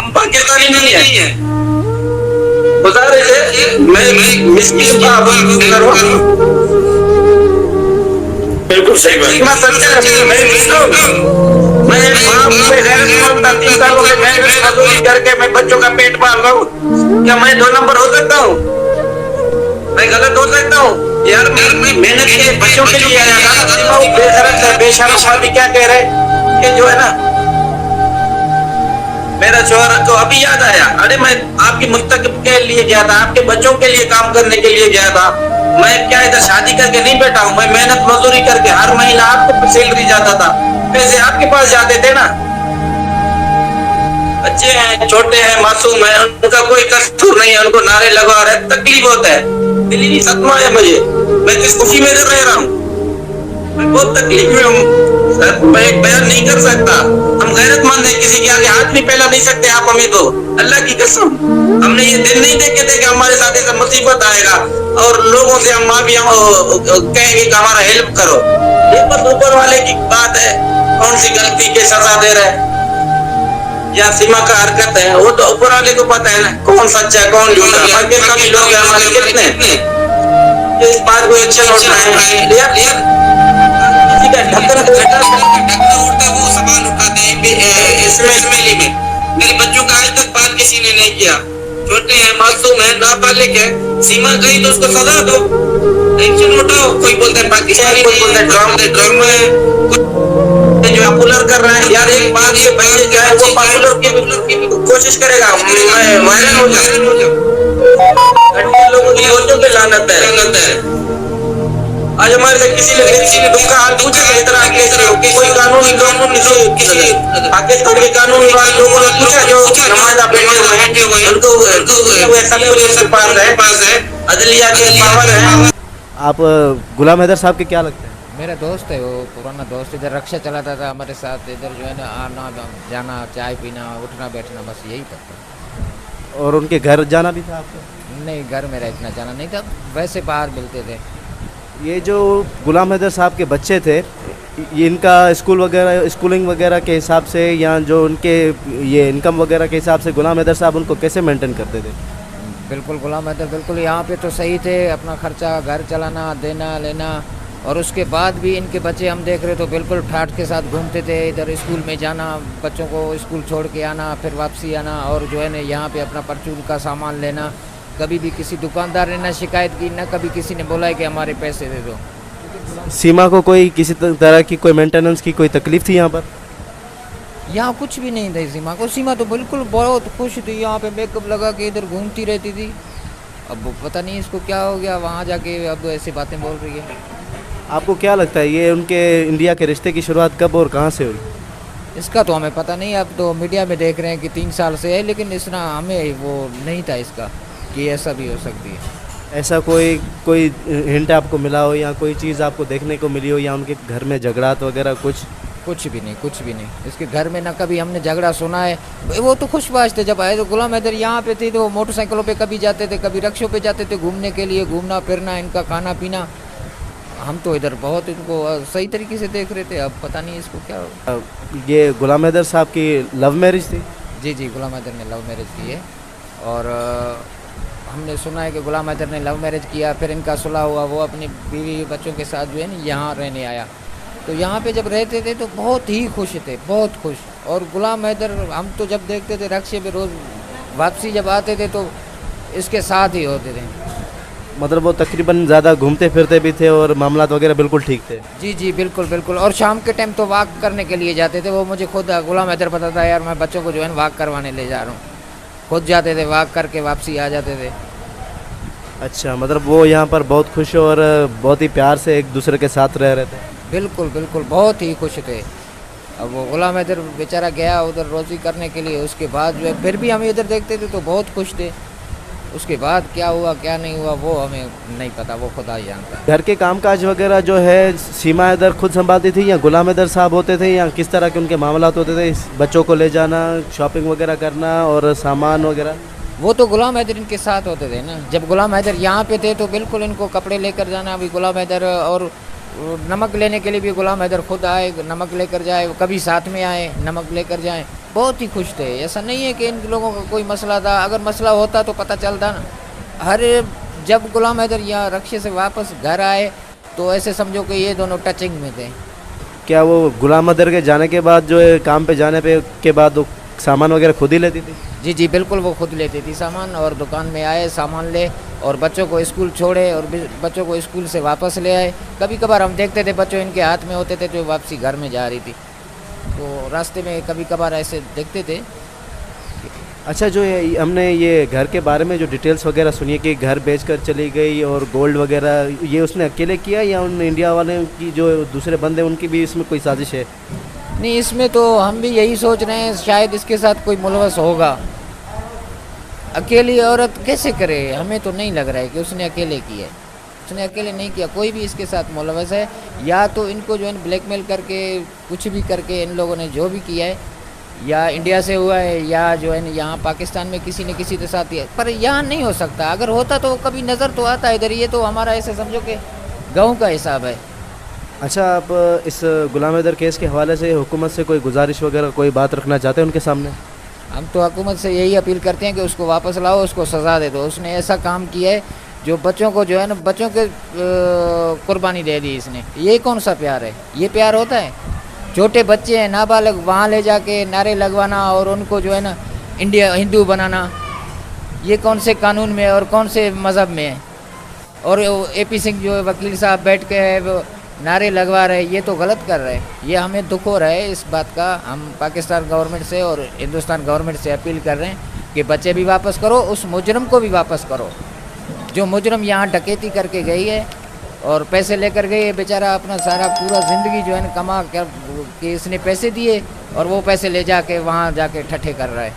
हम पाकिस्तानी नहीं है। गुजारिश है, मैं मिस्किन का करो। बिल्कुल सही बात। मैं सच्चा मैं बाप पे गैरत मानता 3 सालों से मेहनत मजदूरी करके मैं बच्चों का पेट पाल रहा हूँ। क्या मैं 2 नंबर हो सकता हूँ? मैं गलत हो सकता हूँ? यार मैं मेहनत के बच्चों के लिए आया था। बेशरम है, बेशरम आदमी क्या कह रहे कि जो है ना, मेरा शोहर तो अभी याद आया, अरे मैं आपकी मुस्तकबिल के लिए गया था, आपके बच्चों के लिए काम करने के लिए गया था। मैं क्या इधर शादी करके नहीं बैठा हूँ, मैं मेहनत मजदूरी करके हर महीना आपको सैलरी जाता था, पैसे आपके पास जाते थे ना। बच्चे हैं, छोटे हैं, मासूम है, उनका कोई कसूर नहीं है, उनको नारे लगा रहे, तकलीफ होता है, दिली सदमा है मुझे। मैं किस खुशी में रह रहा हूँ, मैं बहुत तकलीफ में हूँ। मैं बयान नहीं कर सकता। हम गैरतमंद हैं, किसी के आगे हाथ भी फैला नहीं सकते आप हमें, तो अल्लाह की कसम हमने ये दिन नहीं देखे थे कि हमारे साथ ऐसा मुसीबत आएगा और लोगों से हम माफी कहेंगे कि हमारा हेल्प करो। ये बस ऊपर वाले की बात है, कौन सी गलती के सजा दे रहे हैं या सीमा का हरकत है, वो तो ऊपर वाले को पता है ना, कौन सच्चा है कौन झूठा। पाकिस्तानी लोग हैं हमारे कितने, इस बात को एक्शन उठाए, किसी का ढक्कन उठता वो सवाल उठाते हैं इसमें में। मेरे बच्चों का आज तक बात किसी ने नहीं किया, छोटे हैं, मासूम है, नाबालिग है, सीमा गई तो उसको सजा दो, एक्शन उठाओ। कोई बोलता है पाकिस्तानी, कोई बोलता है ड्रामा है, जो पॉपुलर कर रहे हैं। यार एक बात, ये बच्चे जो है वो पॉपुलर की कोशिश करेगा, मैं वायरल हो जाऊं, लोगों की सोचों पे लानत है। आज हमारे से किसी ने दुख का हाल पूछा कि इधर आके कोई कानूनी किसी पाकिस्तान के कानूनी लोगों ने पूछा जो नुमाइंदा बैठे हुए हैं, उनको सब कुछ पास है, अदलिया के पावर है। आप गुलाम हैदर साहब के क्या लगते हैं? मेरा दोस्त है, वो पुराना दोस्त, इधर रक्षा चलाता था हमारे साथ, इधर जो है ना आना जाना, चाय पीना, उठना बैठना, बस यही था। और उनके घर जाना भी था आपको? नहीं, घर मेरा इतना जाना नहीं था, वैसे बाहर मिलते थे। ये जो गुलाम हैदर साहब के बच्चे थे, ये इनका स्कूल वगैरह, स्कूलिंग वगैरह के हिसाब से या जो उनके ये इनकम वगैरह के हिसाब से गुलाम हैदर साहब उनको कैसे मेंटेन करते थे? बिल्कुल गुलाम हैदर बिल्कुल यहाँ पे तो सही थे, अपना खर्चा घर चलाना, देना लेना। और उसके बाद भी इनके बच्चे हम देख रहे तो बिल्कुल ठाठ के साथ घूमते थे, इधर स्कूल में जाना, बच्चों को स्कूल छोड़ के आना, फिर वापसी आना, और जो है ना यहाँ पे अपना परचून का सामान लेना। कभी भी किसी दुकानदार ने ना शिकायत की, ना कभी किसी ने बोला है कि हमारे पैसे दे दो। सीमा को कोई किसी तरह की कोई मेंटेनेंस की कोई तकलीफ थी यहाँ पर? यहाँ कुछ भी नहीं था सीमा को। सीमा तो बिल्कुल बहुत खुश थी, यहाँ पे मेकअप लगा के इधर घूमती रहती थी। अब पता नहीं इसको क्या हो गया, वहाँ जाके अब ऐसी बातें बोल रही है। आपको क्या लगता है ये उनके इंडिया के रिश्ते की शुरुआत कब और कहाँ से हुई? इसका तो हमें पता नहीं, अब तो मीडिया में देख रहे हैं कि 3 साल से है, लेकिन इतना हमें वो नहीं था इसका कि ऐसा भी हो सकती है। ऐसा कोई हिंट आपको मिला हो या कोई चीज़ आपको देखने को मिली हो, या उनके घर में झगड़ा वगैरह कुछ भी नहीं। इसके घर में ना कभी हमने झगड़ा सुना है। वो तो खुशबाश थे, जब आए तो गुलाम हैदर यहाँ पे थे तो वो मोटरसाइकिलों पे कभी जाते थे, कभी रिक्शों पे जाते थे घूमने के लिए, घूमना फिरना, इनका खाना पीना। हम तो इधर बहुत इनको सही तरीके से देख रहे थे, अब पता नहीं इसको क्या हो। ये गुलाम हैदर साहब की लव मैरिज थी? जी, गुलाम हैदर ने लव मैरिज की है। और हमने सुना है कि गुलाम हैदर ने लव मैरिज किया, फिर इनका सुलह हुआ, वो अपनी बीवी बच्चों के साथ जो है ना यहाँ रहने आया। तो यहाँ पे जब रहते थे तो बहुत ही खुश थे, बहुत खुश। और गुलाम हैदर हम तो जब देखते थे रक्शे पे रोज़ वापसी जब आते थे तो इसके साथ ही होते थे। मतलब वो तकरीबन ज़्यादा घूमते फिरते भी थे और मामलात वगैरह बिल्कुल ठीक थे? जी, बिल्कुल। और शाम के टाइम तो वॉक करने के लिए जाते थे। वो मुझे खुद गुलाम हैदर बताता है, यार मैं बच्चों को जो है वॉक करवाने ले जा रहा हूँ। खुद जाते थे, वॉक करके वापसी आ जाते थे। अच्छा, मतलब वो यहाँ पर बहुत खुश और बहुत ही प्यार से एक दूसरे के साथ रह रहे थे? बिल्कुल, बहुत ही खुश थे। अब वो गुलाम हैदर बेचारा गया उधर रोज़ी करने के लिए, उसके बाद जो है फिर भी हम इधर देखते थे तो बहुत खुश थे। उसके बाद क्या हुआ क्या नहीं हुआ वो हमें नहीं पता, वो खुदा ही जानता है। घर के कामकाज वगैरह जो है सीमा हैदर खुद संभालती थी या गुलाम हैदर साहब होते थे, या किस तरह के उनके मामलात होते थे? बच्चों को ले जाना, शॉपिंग वगैरह करना और सामान वगैरह? वो तो गुलाम हैदर इनके साथ होते थे ना। जब गुलाम हैदर यहाँ पे थे तो बिल्कुल इनको कपड़े लेकर जाना भी गुलाम हैदर, और वो नमक लेने के लिए भी गुलाम हैदर खुद आए, नमक लेकर जाए, कभी साथ में आए नमक लेकर जाए, बहुत ही खुश थे। ऐसा नहीं है कि इन लोगों का कोई मसला था, अगर मसला होता तो पता चलता ना। हर जब गुलाम हैदर यहाँ रक्शे से वापस घर आए तो ऐसे समझो कि ये दोनों टचिंग में थे। क्या वो गुलाम हैदर के जाने के बाद जो है काम पे जाने पे के बाद वो सामान वगैरह खुद ही लेती थी? जी जी बिल्कुल, वो खुद लेती थी सामान, और दुकान में आए सामान ले और बच्चों को स्कूल छोड़े और बच्चों को स्कूल से वापस ले आए। कभी कभार हम देखते थे बच्चों इनके हाथ में होते थे जो वापसी घर में जा रही थी, तो रास्ते में कभी कभार ऐसे देखते थे। अच्छा, जो हमने ये घर के बारे में जो डिटेल्स वगैरह सुनी है कि घर बेचकर चली गई और गोल्ड वगैरह, ये उसने अकेले किया या उन इंडिया वाले की जो दूसरे बंदे उनकी भी इसमें कोई साजिश है? नहीं, इसमें तो हम भी यही सोच रहे हैं शायद इसके साथ कोई मुलवस होगा। अकेली औरत कैसे करे, हमें तो नहीं लग रहा है कि उसने अकेले किया है। उसने अकेले नहीं किया, कोई भी इसके साथ मुलवस है। या तो इनको जो है ब्लैकमेल करके कुछ भी करके इन लोगों ने जो भी किया है, या इंडिया से हुआ है या जो है यहाँ पाकिस्तान में किसी ने किसी के साथ किया, पर यहाँ नहीं हो सकता। अगर होता तो कभी नज़र तो आता है इधर। ये तो हमारा ऐसे समझो कि गाँव का हिसाब है। अच्छा, आप इस गुलाम हैदर केस के हवाले से हुकूमत से कोई गुजारिश वगैरह कोई बात रखना चाहते हैं उनके सामने? हम तो हुकूमत से यही अपील करते हैं कि उसको वापस लाओ, उसको सज़ा दे दो। उसने ऐसा काम किया है जो बच्चों को जो है ना, बच्चों के कुर्बानी दे दी इसने। ये कौन सा प्यार है? ये प्यार होता है? छोटे बच्चे हैं नाबालिग, वहाँ ले जाके नारे लगवाना और उनको जो है ना इंडिया हिंदू बनाना, ये कौन से कानून में और कौन से मज़हब में है? और AP सिंह जो वकील साहब बैठ के नारे लगवा रहे, ये तो गलत कर रहे हैं। ये हमें दुख हो रहा है इस बात का। हम पाकिस्तान गवर्नमेंट से और हिंदुस्तान गवर्नमेंट से अपील कर रहे हैं कि बच्चे भी वापस करो, उस मुजरम को भी वापस करो जो मुजरम यहाँ डकैती करके गई है और पैसे लेकर गई है। बेचारा अपना सारा पूरा ज़िंदगी जो है ना कमा कर के इसने पैसे दिए और वो पैसे ले जाके वहाँ जाके ठट्ठे कर रहा है।